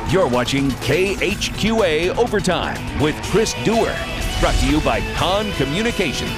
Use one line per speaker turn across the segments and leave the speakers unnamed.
You're watching KHQA Overtime with Chris Dewar. Brought to you by Con Communications.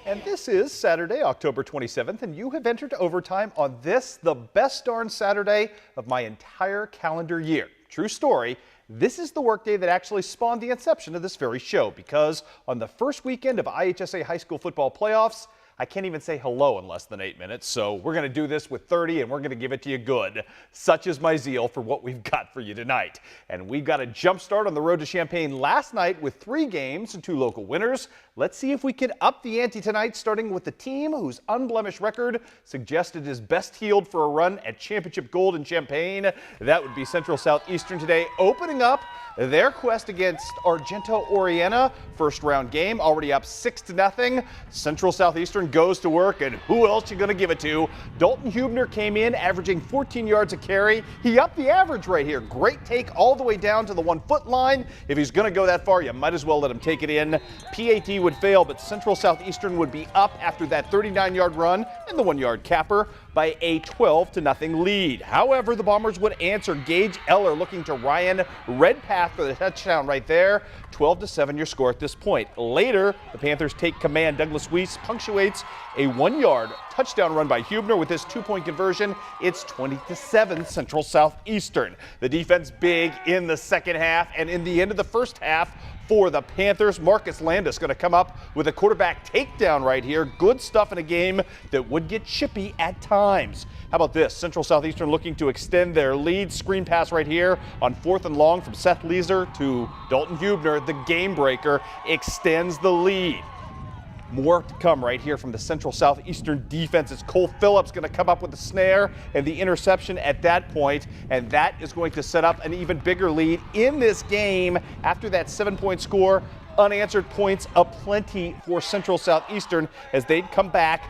And this is Saturday, October 27th, and you have entered overtime on this, the best darn Saturday of my entire calendar year. True story. This is the workday that actually spawned the inception of this very show, because on the first weekend of IHSA high school football playoffs, I can't even say hello in less than 8 minutes, so we're going to do this with 30 and we're going to give it to you good. Such is my zeal for what we've got for you tonight. And we got a jump start on the road to Champaign last night with 3 games and 2 local winners. Let's see if we can up the ante tonight, starting with the team whose unblemished record suggested is best heeled for a run at championship gold in Champaign. That would be Central Southeastern today, opening up their quest against Argento Oriena. First round game, already up 6-0. Central Southeastern goes to work, and who else you going to give it to? Dalton Hubner came in averaging 14 yards a carry. He upped the average right here. Great take all the way down to the 1-foot line. If he's going to go that far, you might as well let him take it in. PAT would fail, but Central Southeastern would be up after that 39-yard run and the 1-yard capper by a 12-0 lead. However, the Bombers would answer. Gage Eller looking to Ryan Redpath for the touchdown right there. 12-7 your score at this point. Later, the Panthers take command. Douglas Weiss punctuates a 1-yard touchdown run by Hubner with his 2-point conversion. It's 20-7 Central Southeastern. The defense big in the second half, and in the end of the first half, for the Panthers, Marcus Landis going to come up with a quarterback takedown right here. Good stuff in a game that would get chippy at times. How about this? Central Southeastern looking to extend their lead. Screen pass right here on 4th and long from Seth Leeser to Dalton Hubner. The game breaker extends the lead. More to come right here from the Central Southeastern defense. It's Cole Phillips going to come up with the snare and the interception at that point, and that is going to set up an even bigger lead in this game after that 7-point score. Unanswered points aplenty for Central Southeastern as they'd come back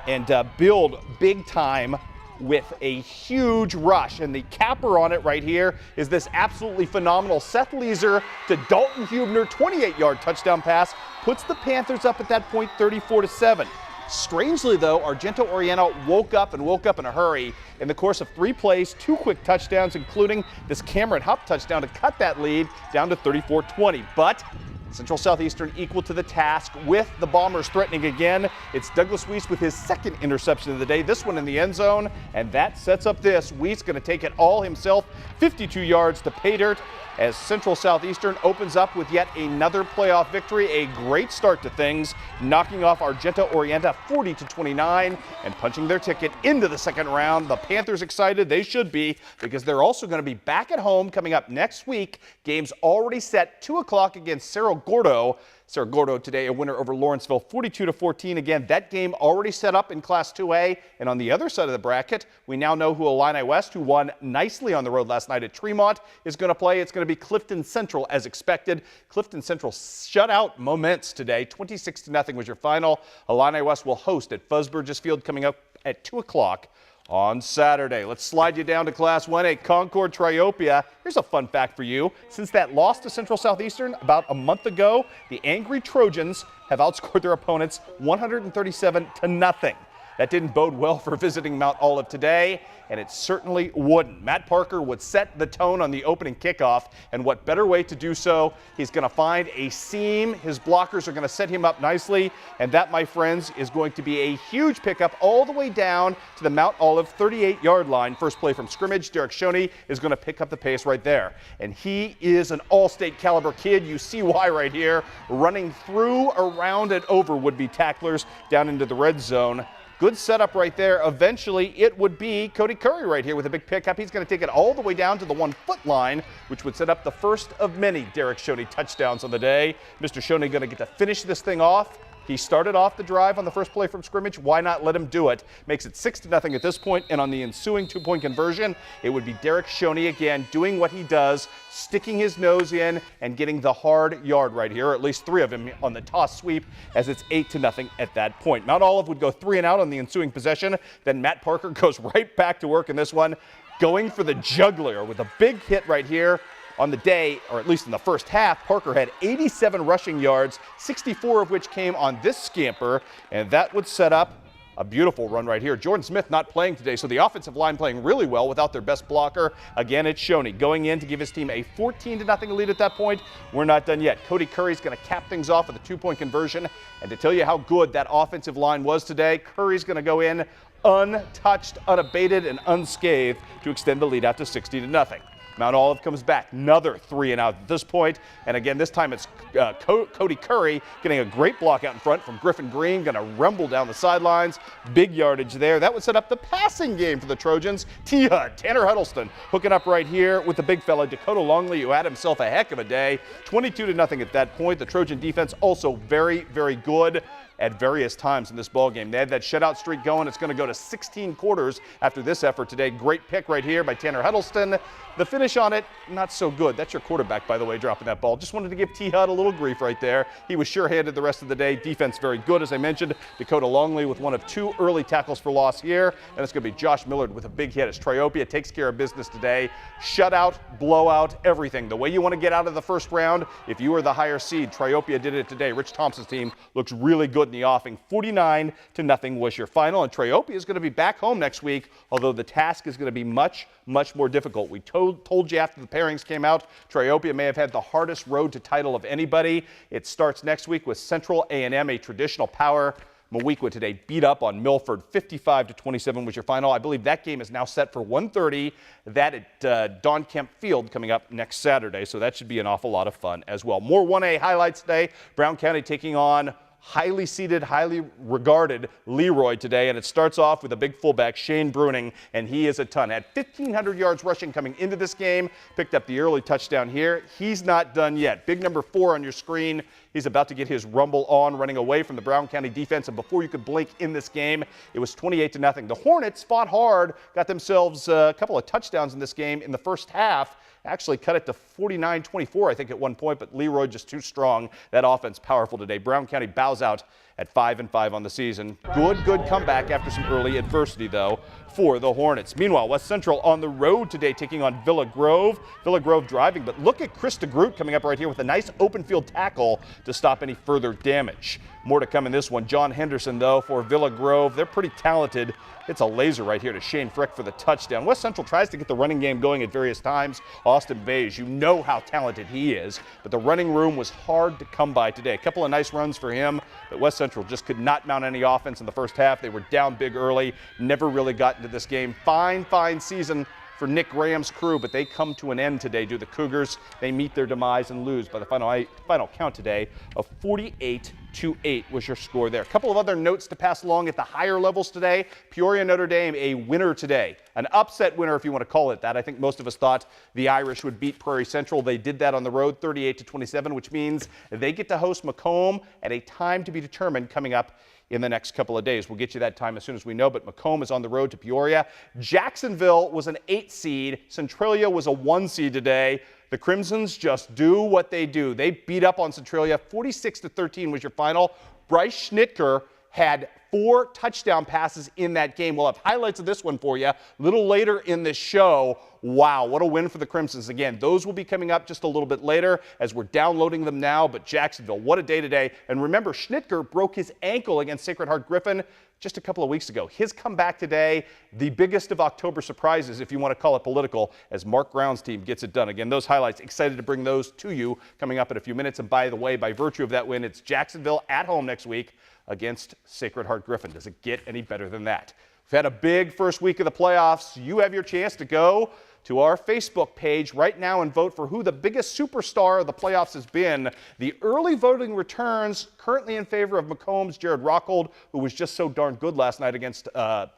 and build big time with a huge rush. And the capper on it right here is this absolutely phenomenal Seth Leeser to Dalton Hubner 28-yard touchdown pass. Puts the Panthers up at that point 34-7. Strangely though, Argento Oriena woke up in a hurry. In the course of 3 plays, 2 quick touchdowns, including this Cameron Hupp touchdown to cut that lead down to 34-20. But Central Southeastern equal to the task with the Bombers threatening again. It's Douglas Weiss with his 2nd interception of the day, this one in the end zone, and that sets up this. Weiss going to take it all himself, 52 yards to pay dirt as Central Southeastern opens up with yet another playoff victory. A great start to things, knocking off Argento Oriena 40-29 and punching their ticket into the second round. The Panthers excited, they should be, because they're also going to be back at home coming up next week. Games already set, 2 o'clock against Cerro Gordo. Cerro Gordo today a winner over Lawrenceville 42-14. Again, that game already set up in Class 2A. And on the other side of the bracket, we now know who Illini West, who won nicely on the road last night at Tremont, is going to play. It's going to be Clifton Central as expected. Clifton Central shut out Moments today. 26-0 was your final. Illini West will host at Fuzz Burgess Field coming up at 2 o'clock. On Saturday. Let's slide you down to Class 1A, Concord Triopia. Here's a fun fact for you. Since that loss to Central Southeastern about a month ago, the Angry Trojans have outscored their opponents 137-0. That didn't bode well for visiting Mount Olive today, and it certainly wouldn't. Matt Parker would set the tone on the opening kickoff, and what better way to do so? He's going to find a seam. His blockers are going to set him up nicely, and that, my friends, is going to be a huge pickup all the way down to the Mount Olive 38-yard line. First play from scrimmage, Derek Shoney is going to pick up the pace right there, and he is an all-state caliber kid. You see why right here, running through, around, and over would-be tacklers down into the red zone. Good setup right there. Eventually, it would be Cody Curry right here with a big pickup. He's going to take it all the way down to the 1-foot line, which would set up the first of many Derek Shoney touchdowns on the day. Mr. Shoney going to get to finish this thing off. He started off the drive on the first play from scrimmage. Why not let him do it? Makes it 6-0 at this point, and on the ensuing 2-point conversion, it would be Derek Shoney again doing what he does, sticking his nose in and getting the hard yard right here, or at least 3 of them on the toss sweep, as it's 8-0 at that point. Mount Olive would go 3 and out on the ensuing possession. Then Matt Parker goes right back to work in this one, going for the jugular with a big hit right here. On the day, or at least in the first half, Parker had 87 rushing yards, 64 of which came on this scamper, and that would set up A beautiful run right here. Jordan Smith not playing today, so the offensive line playing really well without their best blocker. Again, it's Shoney going in to give his team a 14-0 lead at that point. We're not done yet. Cody Curry's going to cap things off with a 2-point conversion. And to tell you how good that offensive line was today, Curry's going to go in untouched, unabated, and unscathed to extend the lead out to 60-0. Mount Olive comes back, another 3-and-out at this point. And again, this time it's Cody Curry getting a great block out in front from Griffin Green, going to rumble down the sidelines. Big yardage there. That would set up the passing game for the Trojans. T-Hud, Tanner Huddleston, hooking up right here with the big fella, Dakota Longley, who had himself a heck of a day. 22-0 at that point. The Trojan defense also very, very good at various times in this ball game. They had that shutout streak going. It's going to go to 16 quarters after this effort today. Great pick right here by Tanner Huddleston. The finish on it, not so good. That's your quarterback, by the way, dropping that ball. Just wanted to give T-Hud a little grief right there. He was sure-handed the rest of the day. Defense very good, as I mentioned. Dakota Longley with one of 2 early tackles for loss here. And it's going to be Josh Millard with a big hit as Triopia takes care of business today. Shutout, blowout, everything. The way you want to get out of the first round, if you are the higher seed, Triopia did it today. Rich Thompson's team looks really good in the offing. 49-0 was your final. And Triopia is going to be back home next week, although the task is going to be much, much more difficult. We told you after the pairings came out, Triopia may have had the hardest road to title of anybody. It starts next week with Central A&M, a traditional power. Moweaqua today beat up on Milford. 55-27 was your final. I believe that game is now set for 1:30. That at Don Kemp Field coming up next Saturday, so that should be an awful lot of fun as well. More 1A highlights today. Brown County taking on highly seeded, highly regarded Leroy today, and it starts off with a big fullback, Shane Bruning, and he is a ton. Had 1,500 yards rushing coming into this game, picked up the early touchdown here. He's not done yet. Big number 4 on your screen. He's about to get his rumble on, running away from the Brown County defense, and before you could blink in this game, it was 28-0. The Hornets fought hard, got themselves a couple of touchdowns in this game in the first half. Actually cut it to 49-24, I think, at one point, but Leroy just too strong. That offense powerful today. Brown County bows out at 5-5 on the season. Good comeback after some early adversity, though, for the Hornets. Meanwhile, West Central on the road today, taking on Villa Grove. Villa Grove driving, but look at Chris DeGroot coming up right here with a nice open field tackle to stop any further damage. More to come in this one. John Henderson, though, for Villa Grove. They're pretty talented. It's a laser right here to Shane Frick for the touchdown. West Central tries to get the running game going at various times. Austin Beige, you know how talented he is, but the running room was hard to come by today. A couple of nice runs for him, but West Central just could not mount any offense in the first half. They were down big early, never really got into this game. Fine season for Nick Graham's crew, but they come to an end today due to the Cougars. They meet their demise and lose by the final count today of 48-8 was your score there. A couple of other notes to pass along at the higher levels today. Peoria Notre Dame, a winner today. An upset winner, if you want to call it that. I think most of us thought the Irish would beat Prairie Central. They did that on the road, 38-27, which means they get to host Macomb at a time to be determined coming up in the next couple of days. We'll get you that time as soon as we know, but Macomb is on the road to Peoria. Jacksonville was an 8 seed. Centralia was a 1 seed today. The Crimsons just do what they do. They beat up on Centralia. 46-13 was your final. Bryce Schnitker had 4 touchdown passes in that game. We'll have highlights of this one for you a little later in this show. Wow, what a win for the Crimsons. Again, those will be coming up just a little bit later as we're downloading them now, but Jacksonville, what a day today. And remember, Schnitker broke his ankle against Sacred Heart Griffin just a couple of weeks ago. His comeback today, the biggest of October surprises, if you want to call it political, as Mark Brown's team gets it done. Again, those highlights, excited to bring those to you coming up in a few minutes. And by the way, by virtue of that win, it's Jacksonville at home next week against Sacred Heart Griffin. Does it get any better than that? We've had a big first week of the playoffs. You have your chance to go to our Facebook page right now and vote for who the biggest superstar of the playoffs has been. The early voting returns currently in favor of Macomb's Jared Rockhold, who was just so darn good last night against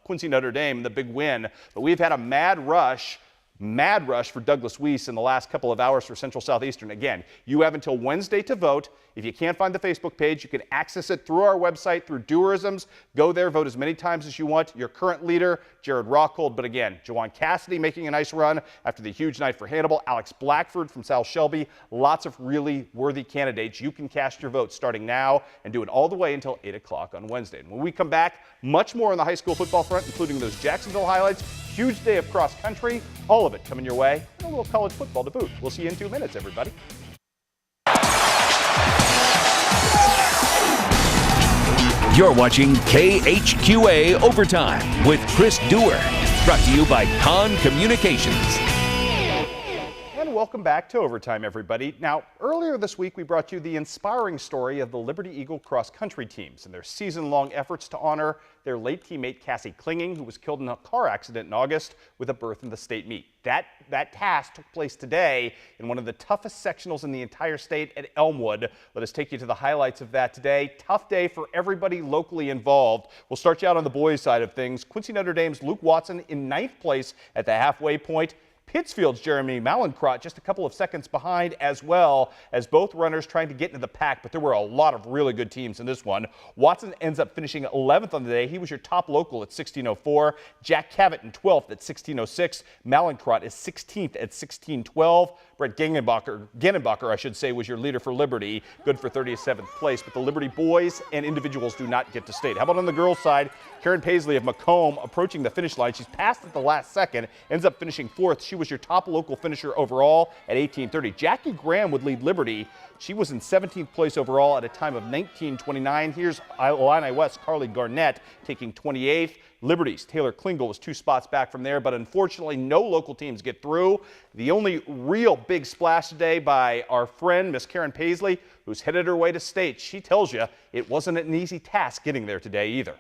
Quincy Notre Dame, the big win. But we've had a mad rush for Douglas Weiss in the last couple of hours for Central Southeastern. Again, you have until Wednesday to vote. If you can't find the Facebook page, you can access it through our website, through Doorisms. Go there, vote as many times as you want. Your current leader, Jared Rockhold. But again, Jawan Cassidy making a nice run after the huge night for Hannibal. Alex Blackford from South Shelby. Lots of really worthy candidates. You can cast your vote starting now and do it all the way until 8 o'clock on Wednesday. And when we come back, much more on the high school football front, including those Jacksonville highlights. Huge day of cross country. All of it coming your way. And a little college football to boot. We'll see you in 2 minutes, everybody.
You're watching KHQA Overtime with Chris Dewar, brought to you by Con Communications.
And welcome back to Overtime, everybody. Now, earlier this week, we brought you the inspiring story of the Liberty Eagle cross country teams and their season-long efforts to honor their late teammate Cassie Klinging, who was killed in a car accident in August with a berth in the state meet. That task took place today in one of the toughest sectionals in the entire state at Elmwood. Let us take you to the highlights of that today. Tough day for everybody locally involved. We'll start you out on the boys' side of things. Quincy Notre Dame's Luke Watson in 9th place at the halfway point. Pittsfield's Jeremy Malincrot just a couple of seconds behind, as well as both runners trying to get into the pack, but there were a lot of really good teams in this one. Watson ends up finishing 11th on the day. He was your top local at 16:04. Jack Cavett in 12th at 16:06. Malincrot is 16th at 16:12. Brett Gennenbacher, I should say, was your leader for Liberty, good for 37th place. But the Liberty boys and individuals do not get to state. How about on the girls' side? Karen Paisley of Macomb approaching the finish line. She's passed at the last second, ends up finishing 4th. She was your top local finisher overall at 18:30. Jackie Graham would lead Liberty. She was in 17th place overall at a time of 19:29. Here's Illini West Carly Garnett taking 28th. Liberty's Taylor Klingel was 2 spots back from there, but unfortunately no local teams get through. The only real big splash today by our friend, Miss Karen Paisley, who's headed her way to state. She tells you it wasn't an easy task getting there today either.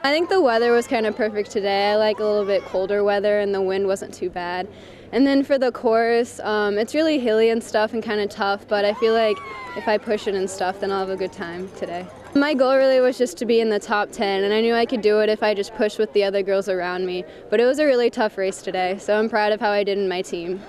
I think the weather was kind of perfect today. I like a little bit colder weather and the wind wasn't too bad. And then for the course, it's really hilly and stuff and kind of tough, but I feel like if I push it and stuff, then I'll have a good time today. My goal really was just to be in the top 10, and I knew I could do it if I just pushed with the other girls around me. But it was a really tough race today, so I'm proud of how I did in my team.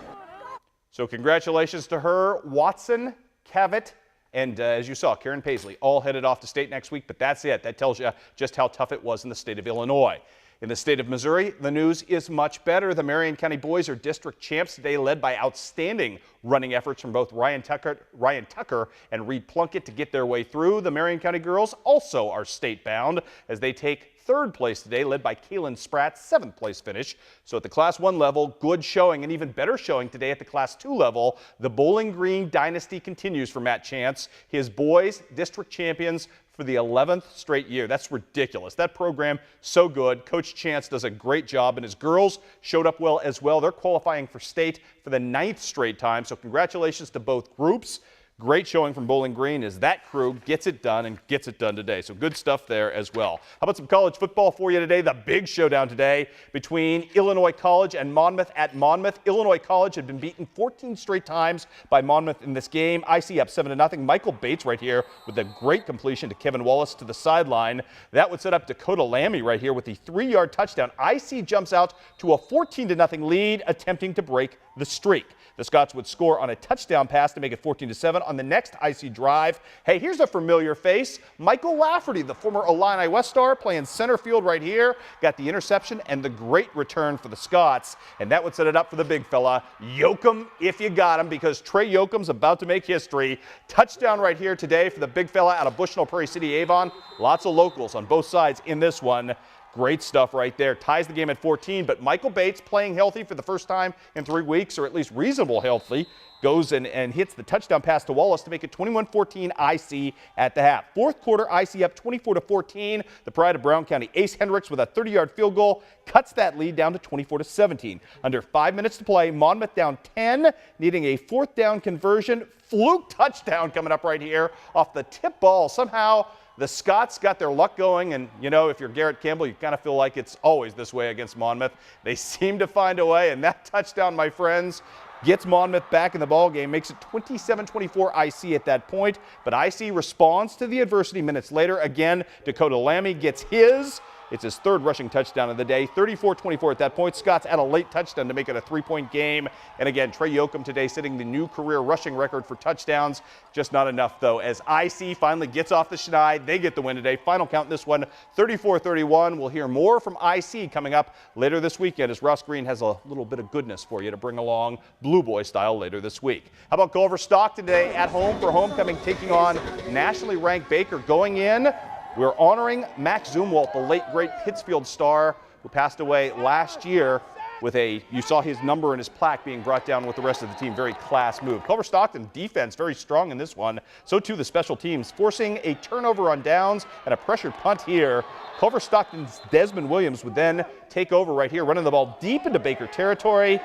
So congratulations to her, Watson, Cavett, and as you saw, Karen Paisley, all headed off to state next week, but that's it. That tells you just how tough it was in the state of Illinois. In the state of Missouri, the news is much better. The Marion County boys are district champs today, led by outstanding running efforts from both Ryan Tucker and Reed Plunkett to get their way through. The Marion County girls also are state-bound as they take 3rd place today, led by Kaylin Spratt's 7th place finish. So at the Class 1 level, good showing, and even better showing today at the Class 2 level. The Bowling Green dynasty continues for Matt Chance. His boys, district champions for the 11th straight year. That's ridiculous. That program, so good. Coach Chance does a great job, and his girls showed up well as well. They're qualifying for state for the 9th straight time, so congratulations to both groups. Great showing from Bowling Green as that crew gets it done and gets it done today. So good stuff there as well. How about some college football for you today? The big showdown today between Illinois College and Monmouth at Monmouth. Illinois College had been beaten 14 straight times by Monmouth in this game. IC up 7-0. Michael Bates right here with a great completion to Kevin Wallace to the sideline. That would set up Dakota Lammy right here with the 3-yard touchdown. IC jumps out to a 14-0 lead, attempting to break the streak. The Scots would score on a touchdown pass to make it 14-7 on the next IC drive. Hey, here's a familiar face. Michael Lafferty, the former Illini West star, playing center field right here. Got the interception and the great return for the Scots. And that would set it up for the big fella. Yoke 'em if you got him, because Trey Yoakum's about to make history. Touchdown right here today for the big fella out of Bushnell Prairie City, Avon. Lots of locals on both sides in this one. Great stuff right there. Ties the game at 14, but Michael Bates, playing healthy for the first time in 3 weeks, or at least reasonable healthy, goes and hits the touchdown pass to Wallace to make it 21-14 IC at the half. 4th quarter, IC up 24-14. The pride of Brown County, Ace Hendricks, with a 30-yard field goal, cuts that lead down to 24-17. Under 5 minutes to play, Monmouth down 10, needing a 4th down conversion. Fluke touchdown coming up right here off the tip ball. Somehow the Scots got their luck going, and, you know, if you're Garrett Campbell, you kind of feel like it's always this way against Monmouth. They seem to find a way, and that touchdown, my friends, gets Monmouth back in the ballgame, makes it 27-24 IC at that point, but IC responds to the adversity minutes later. Again, Dakota Lammy gets his. It's his 3rd rushing touchdown of the day, 34-24 at that point. Scots add a late touchdown to make it a 3-point game. And again, Trey Yoakum today setting the new career rushing record for touchdowns. Just not enough, though, as IC finally gets off the schneid. They get the win today. Final count in this one, 34-31. We'll hear more from IC coming up later this weekend as Ross Green has a little bit of goodness for you to bring along Blue Boy style later this week. How about Culver Stockton today at home for homecoming, taking on nationally ranked Baker. Going in, we're honoring Max Zumwalt, the late, great Pittsfield star who passed away last year. with you saw his number and his plaque being brought down with the rest of the team. Very class move. Culver Stockton defense very strong in this one. So too the special teams, forcing a turnover on downs and a pressured punt here. Culver Stockton's Desmond Williams would then take over right here, running the ball deep into Baker territory.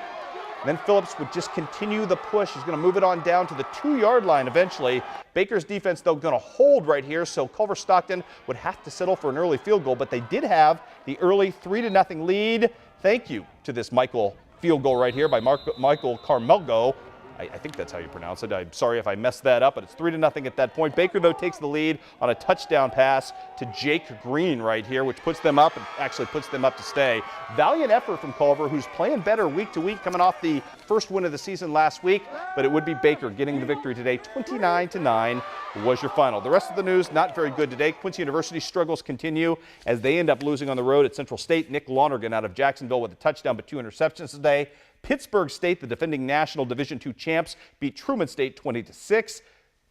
Then Phillips would just continue the push. He's going to move it on down to the 2-yard line eventually. Baker's defense, though, going to hold right here, so Culver Stockton would have to settle for an early field goal, but they did have the early 3-0 lead. Thank you to this Michael field goal right here by Michael Carmelgo. I think that's how you pronounce it. I'm sorry if I messed that up, but it's 3-0 at that point. Baker, though, takes the lead on a touchdown pass to Jake Green right here, which puts them up and actually puts them up to stay. Valiant effort from Culver, who's playing better week to week, coming off the first win of the season last week, but it would be Baker getting the victory today. 29-9 was your final. The rest of the news, not very good today. Quincy University's struggles continue as they end up losing on the road at Central State. Nick Lonergan out of Jacksonville with a touchdown but 2 interceptions today. Pittsburgh State, the defending national Division II champs, beat Truman State 20-6.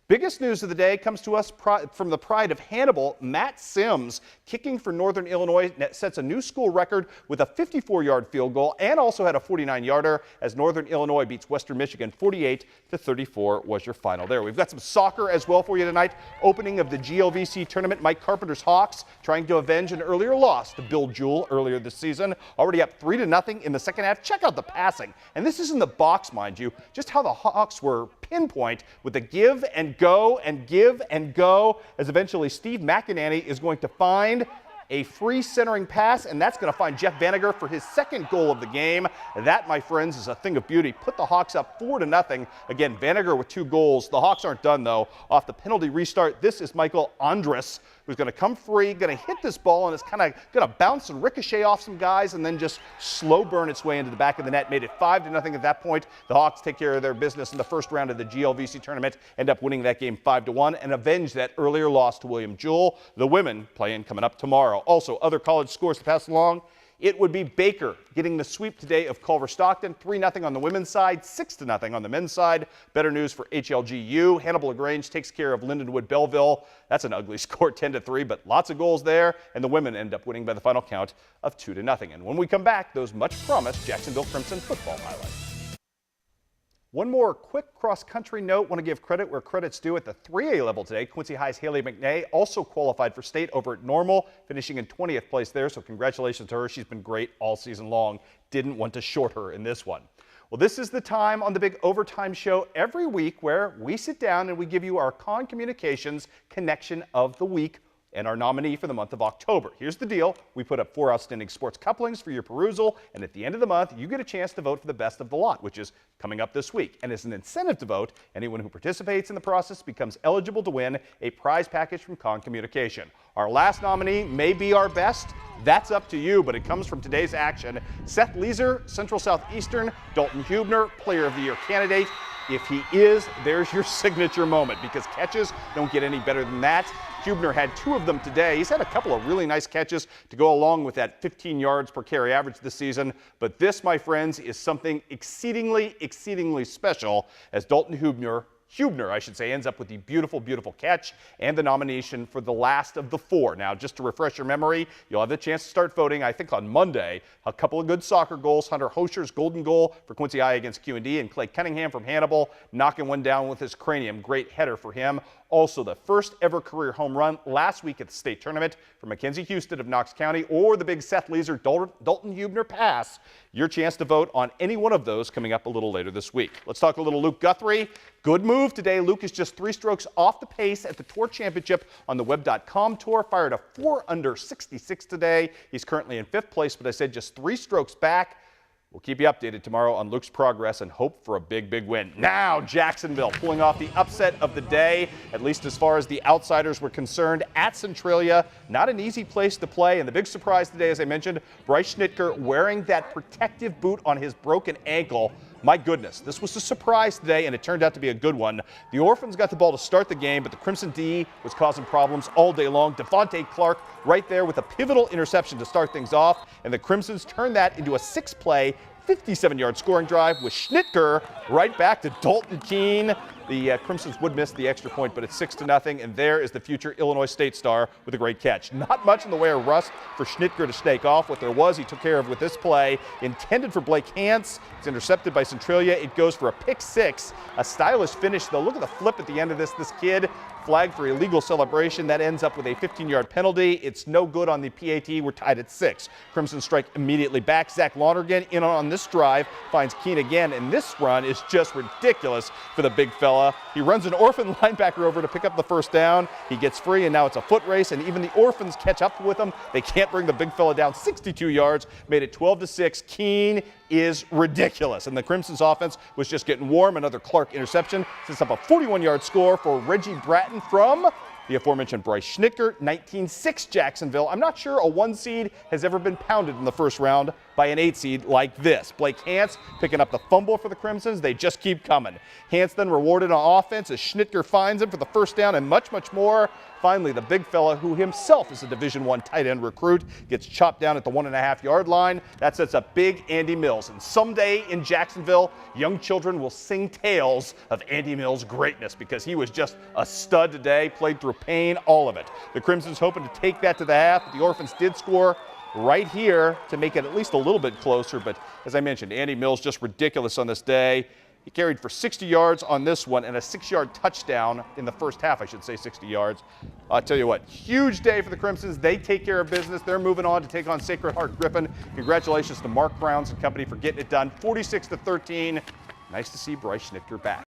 Biggest news of the day comes to us from the pride of Hannibal. Matt Sims, kicking for Northern Illinois, sets a new school record with a 54-yard field goal and also had a 49-yarder as Northern Illinois beats Western Michigan 48-34 was your final there. We've got some soccer as well for you tonight. Opening of the GLVC tournament, Mike Carpenter's Hawks trying to avenge an earlier loss to Bill Jewell earlier this season. Already up 3-0 in the second half. Check out the passing. And this is in the box, mind you, just how the Hawks were pinpoint with the give and go and give and go as eventually Steve McInerney is going to find a free centering pass, and that's going to find Jeff Vanager for his second goal of the game. That, my friends, is a thing of beauty. Put the Hawks up 4-0. Again, Vanager with 2 goals. The Hawks aren't done, though. Off the penalty restart, this is Michael Andres, who's going to come free, going to hit this ball, and it's kind of going to bounce and ricochet off some guys and then just slow burn its way into the back of the net. Made it 5-0 at that point. The Hawks take care of their business in the first round of the GLVC tournament, end up winning that game 5-1 and avenge that earlier loss to William Jewell. The women playing coming up tomorrow. Also, other college scores to pass along. It would be Baker getting the sweep today of Culver Stockton, 3-0 on the women's side, 6-0 on the men's side. Better news for HLGU. Hannibal LaGrange takes care of Lindenwood Belleville. That's an ugly score, 10-3, but lots of goals there, and the women end up winning by the final count of 2-0. And when we come back, those much-promised Jacksonville Crimson football highlights. One more quick cross-country note. Want to give credit where credit's due at the 3A level today. Quincy High's Haley McNay also qualified for state over at Normal, finishing in 20th place there. So congratulations to her. She's been great all season long. Didn't want to short her in this one. Well, this is the time on the big overtime show every week where we sit down and we give you our Con Communications Connection of the Week and our nominee for the month of October. Here's the deal. We put up 4 outstanding sports couplings for your perusal, and at the end of the month, you get a chance to vote for the best of the lot, which is coming up this week. And as an incentive to vote, anyone who participates in the process becomes eligible to win a prize package from Con Communication. Our last nominee may be our best. That's up to you, but it comes from today's action. Seth Leeser, Central Southeastern, Dalton Hubner, Player of the Year candidate. If he is, there's your signature moment, because catches don't get any better than that. Hubner had 2 of them today. He's had a couple of really nice catches to go along with that 15 yards per carry average this season. But this, my friends, is something exceedingly, exceedingly special as Dalton Hubner, ends up with the beautiful, beautiful catch and the nomination for the last of the 4. Now, just to refresh your memory, you'll have the chance to start voting, I think, on Monday. A couple of good soccer goals. Hunter Hosher's golden goal for Quincy High against QD, and Clay Cunningham from Hannibal knocking one down with his cranium. Great header for him. Also, the first ever career home run last week at the state tournament for Mackenzie Houston of Knox County, or the big Seth Leeser Dalton Hubner pass. Your chance to vote on any one of those coming up a little later this week. Let's talk a little Luke Guthrie. Good move today. Luke is just 3 strokes off the pace at the Tour Championship on the Web.com Tour. Fired a 4 under 66 today. He's currently in 5th place, but I said just 3 strokes back. We'll keep you updated tomorrow on Luke's progress and hope for a big, big win. Now, Jacksonville pulling off the upset of the day, at least as far as the outsiders were concerned, at Centralia. Not an easy place to play. And the big surprise today, as I mentioned, Bryce Schnitker wearing that protective boot on his broken ankle. My goodness, this was a surprise today, and it turned out to be a good one. The Orphans got the ball to start the game, but the Crimson D was causing problems all day long. Devontae Clark right there with a pivotal interception to start things off, and the Crimsons turned that into a 6-play, 57-yard scoring drive with Schnitker right back to Dalton Keene. The Crimsons would miss the extra point, but it's 6-0, and there is the future Illinois State star with a great catch. Not much in the way of rust for Schnitger to snake off. What there was, he took care of with this play. Intended for Blake Hance. It's intercepted by Centralia. It goes for a pick six. A stylish finish, though. Look at the flip at the end of this. This kid flagged for illegal celebration. That ends up with a 15-yard penalty. It's no good on the PAT. We're tied at 6. Crimson strike immediately back. Zach Lonergan in on this drive. Finds Keene again, and this run is just ridiculous for the big fella. He runs an orphan linebacker over to pick up the first down. He gets free, and now it's a foot race, and even the orphans catch up with him. They can't bring the big fella down. 62 yards, made it 12-6. Keene is ridiculous, and the Crimson's offense was just getting warm. Another Clark interception sets up a 41-yard score for Reggie Bratton from the aforementioned Bryce Schnitger. 19-6 Jacksonville. I'm not sure a 1 seed has ever been pounded in the first round by an 8 seed like this. Blake Hance picking up the fumble for the Crimsons. They just keep coming. Hance then rewarded on offense as Schnitger finds him for the first down and much, much more. Finally, the big fella, who himself is a Division I tight end recruit, gets chopped down at the 1.5-yard line. That sets up big Andy Mills. And someday in Jacksonville, young children will sing tales of Andy Mills' greatness because he was just a stud today, played through pain, all of it. The Crimsons hoping to take that to the half, but the Orphans did score right here to make it at least a little bit closer. But as I mentioned, Andy Mills just ridiculous on this day. He carried for 60 yards on this one and a 6-yard touchdown in the first half, I should say 60 yards. I'll tell you what, huge day for the Crimsons. They take care of business. They're moving on to take on Sacred Heart Griffin. Congratulations to Mark Browns and company for getting it done. 46-13. Nice to see Bryce Schnitger back.